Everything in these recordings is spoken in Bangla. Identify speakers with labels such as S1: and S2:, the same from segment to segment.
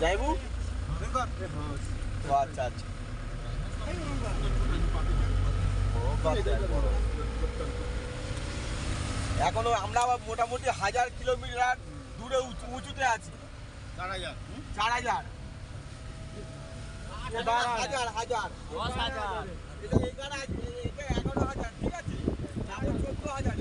S1: যাইবু আচ্ছা আচ্ছা এখনো আমরা মোটামুটি 1000 কিলোমিটার দূরে উঁচুতে আছি।
S2: 4000
S1: 4000 1000 এটা 11,000 ঠিক আছে 14,000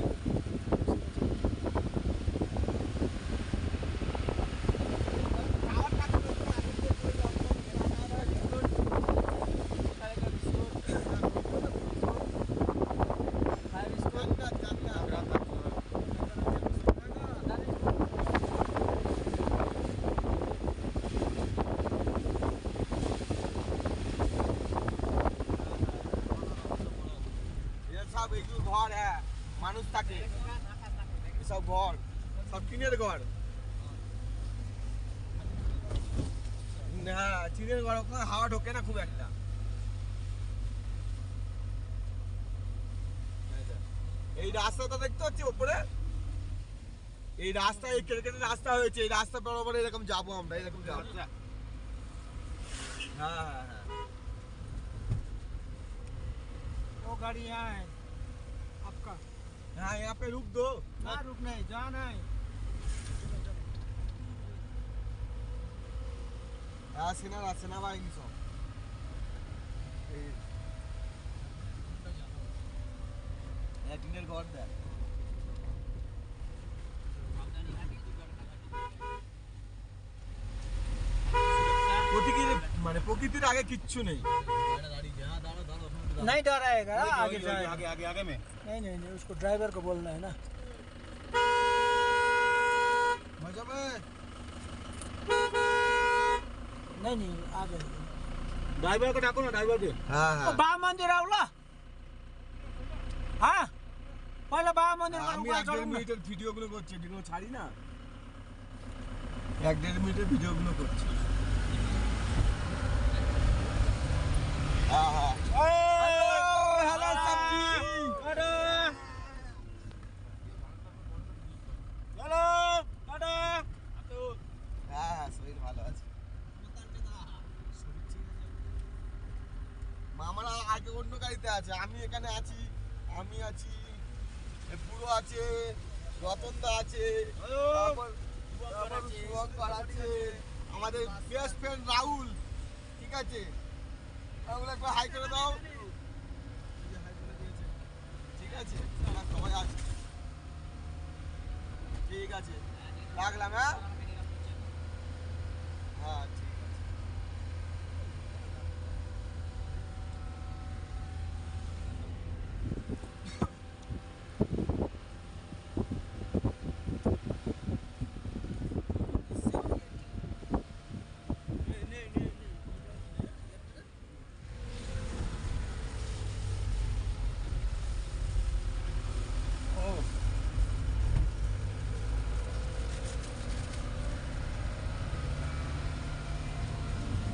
S1: সব এইগুলো ঘর। হ্যাঁ মানুষ থাকে সব ঘর, সব টিনের ঘর। হ্যাঁ টিনের ঘর, ওখানে হাওয়া ঢোকে না খুব একটা। এই রাস্তাটা দেখতে হচ্ছে ওপরে, এই রাস্তা এই কেটে রাস্তা হয়েছে, এই রাস্তা বরাবর এরকম যাবো আমরা, এরকম যাবো। हाँ हाँ हाँ
S2: वो गाड़ी यहाँ है आपका।
S1: हाँ यहाँ पे रुक दो
S2: ना रुक नहीं, जाना है।
S1: हाँ सेना आएंगी सब। টিনের ঘর দেয়। মানে প্রকৃতির আগে কিচ্ছু নেই।
S2: नहीं डराएगा आगे
S1: आगे आगे आगे आगे में
S2: नहीं उसको ड्राइवर को बोलना है ना।
S1: मजा में
S2: नहीं आगे
S1: ड्राइवर को डाको ना, ड्राइवर के। हाँ हाँ
S2: बा मंदिर आउला। हाँ पहले बा मंदिर
S1: আমি 1.5 মিনিটের ভিডিওগুলো করছি, এগুলো ছাড়ি না। 1.5 মিনিটের ভিডিওগুলো করছি। हाँ हाँ हेलो सब्जी
S2: हेलो
S1: হ্যাঁ হ্যাঁ শরীর ভালো আছে। মামারা আগে অন্য গাড়িতে আছে, আমি এখানে আছি, আমি আছি, পুরো আছে, রতনদা আছে, তারপর শুভঙ্কর আছে, আমাদের বেস্ট ফ্রেন্ড রাহুল, ঠিক আছে, রাহুল একবার হাই করে দাও। ঠিক আছে আমরা সবাই আছি, ঠিক আছে রাখলাম। হ্যাঁ হ্যাঁ ঠিক আছে।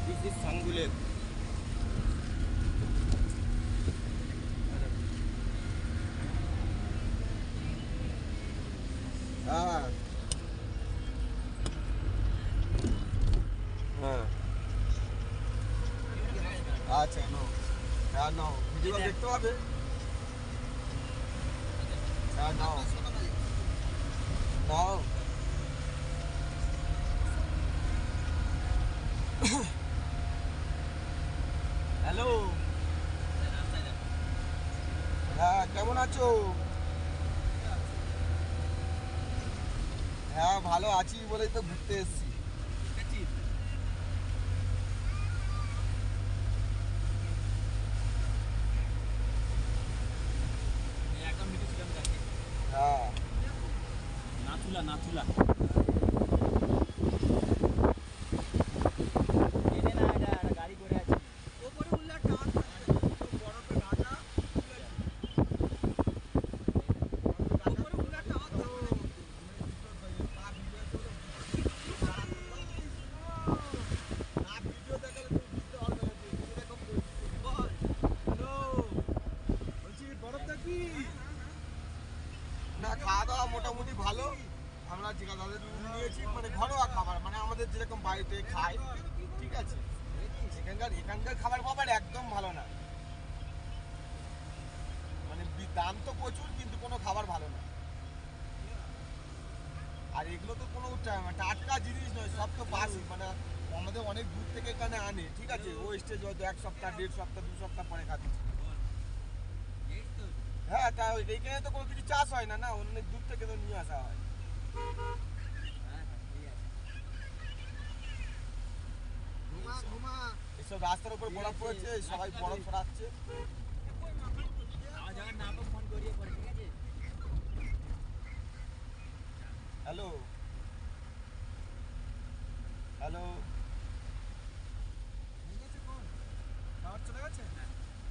S1: This is Sangu Lake. हाँ हाँ अच्छा नो हाँ नो ভিডিও দেখতে হবে। हाँ नो नो হ্যালো হ্যাঁ কেমন আছো? হ্যাঁ ভালো আছি বলেই তো ঘুরতে এসেছি। হ্যাঁ
S2: नाथुला गाड़ी করে আছে ওপরে উল্লা টান বরফে ঢাকা ওপরে উল্লা টান
S1: না খাওয়া দাওয়া মোটামুটি ভালো। আমরা ঠিকাদারের রুম নিয়েছি, মানে ঘরোয়া খাবার, মানে আমাদের যেরকম বাড়িতে খায়, ঠিক আছে, এখানকার খাবার পাবার একদম ভালো না, মানে দাম তো প্রচুর কিন্তু কোনো খাবার ভালো না। আর এগুলো তো কোনো টাটকা জিনিস নয়, সব তো বাসি, মানে আমাদের অনেক দূর থেকে এখানে আনে, ঠিক আছে, ও স্টেজ হয়তো 1 সপ্তাহ 1.5 সপ্তাহ 2 সপ্তাহ পরে খাচ্ছে। হ্যাঁ, তা এইখানে তো কোনো কিছু চাষ হয় না, না অনেক দূর থেকে তো নিয়ে আসা হয়। এসব রাস্তার উপর বরফ পড়েছে, সবাই বরফ সরাচ্ছে। হ্যালো হ্যালো,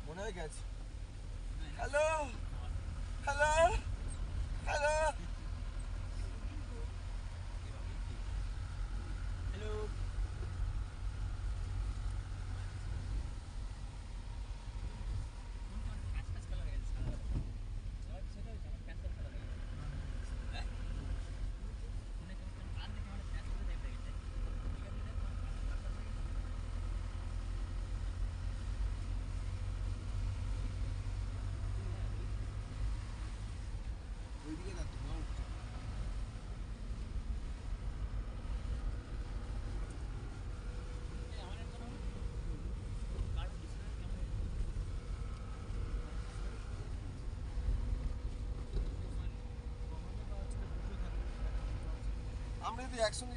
S1: মনে হয়ে গেছে। হ্যালো হ্যালো হ্যালো, আমরা যদি একসঙ্গে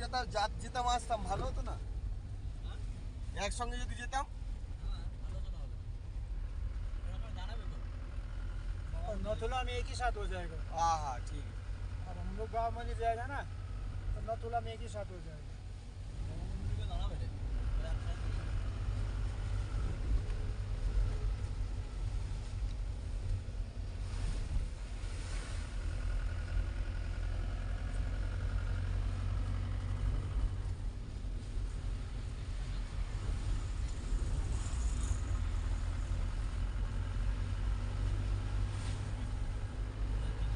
S1: যেতাম আসতাম, ভালো হতো না? একসঙ্গে যদি যেতাম।
S3: नथुला में एक ही साथ हो जाएगा।
S1: हाँ हाँ ठीक है।
S3: अब हम लोग गाँव में जाएगा ना तो नथुला में एक ही साथ हो जाएगा।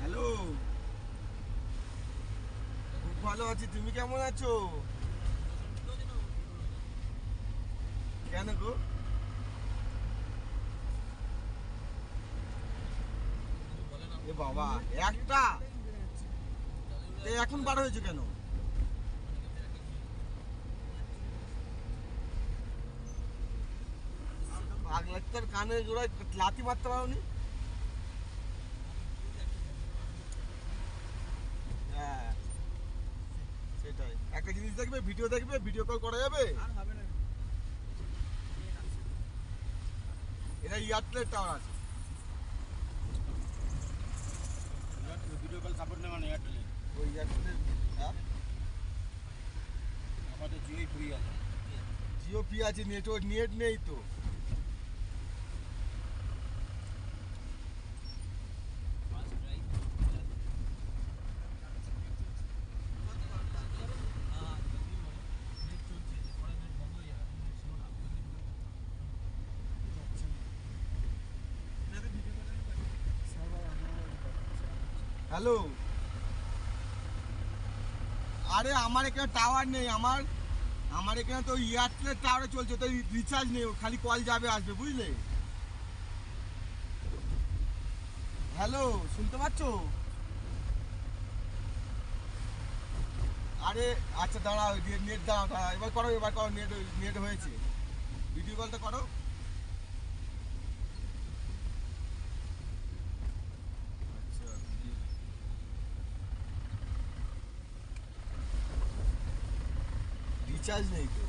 S1: হ্যালো, খুব ভালো আছি, তুমি কেমন আছো? কেন গো? এ বাবা, একটা এখন বার হয়েছে কেন? পাগলাটার কানের জোড়ায় লাথি মারতে পারোনি? হ্যাঁ সেটাই, একটা জিনিস দেখবে, ভিডিও দেখবে, ভিডিও কল করা যাবে। এটা এয়ারটেলের টাওয়ার আছে।
S4: ভিডিও কল সাপোর্ট নেই মানে এয়ারটেলে,
S1: ওই এয়ারটেলের, হ্যাঁ
S4: আমাদের জিওই ফ্রি আছে।
S1: জিও পি আছে, নেটওয়ার্ক নেট নেই তো। হ্যালো, আরে আমার এখানে টাওয়ার নেই, আমার এখানে তো এয়ারটেলের টাওয়ারে চলছে, তো রিচার্জ নেই, খালি কল যাবে আসবে, বুঝলে? হ্যালো, শুনতে পাচ্ছ? আরে আচ্ছা দাঁড়াও, নেট দাঁড়াও, এবার করো নেট নেট হয়েছে, ভিডিও কলটা করো। আচ্ছা, রিচার্জ নেই তো।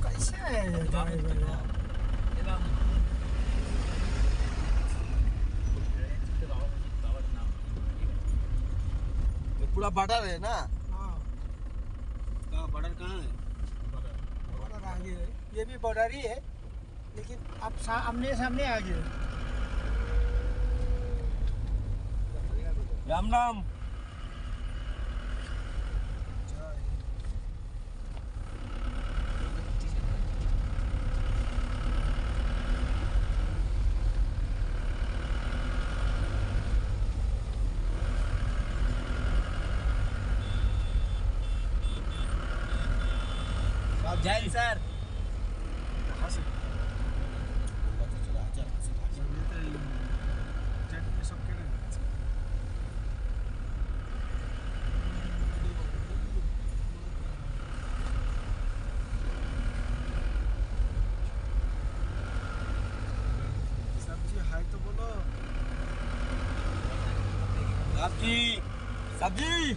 S3: कैसे है ये ड्राइवर यार?
S1: ये पूरा बटर है ना?
S3: हाँ,
S4: कहाँ बॉर्डर कहाँ है?
S3: बॉर्डर आगे है। ये भी बॉर्डर ही है, लेकिन अब आमने सामने आ गए।
S1: राम राम।
S2: जय हिंद सर।
S3: सब्जी है तो बोलो।
S1: सब्जी सब्जी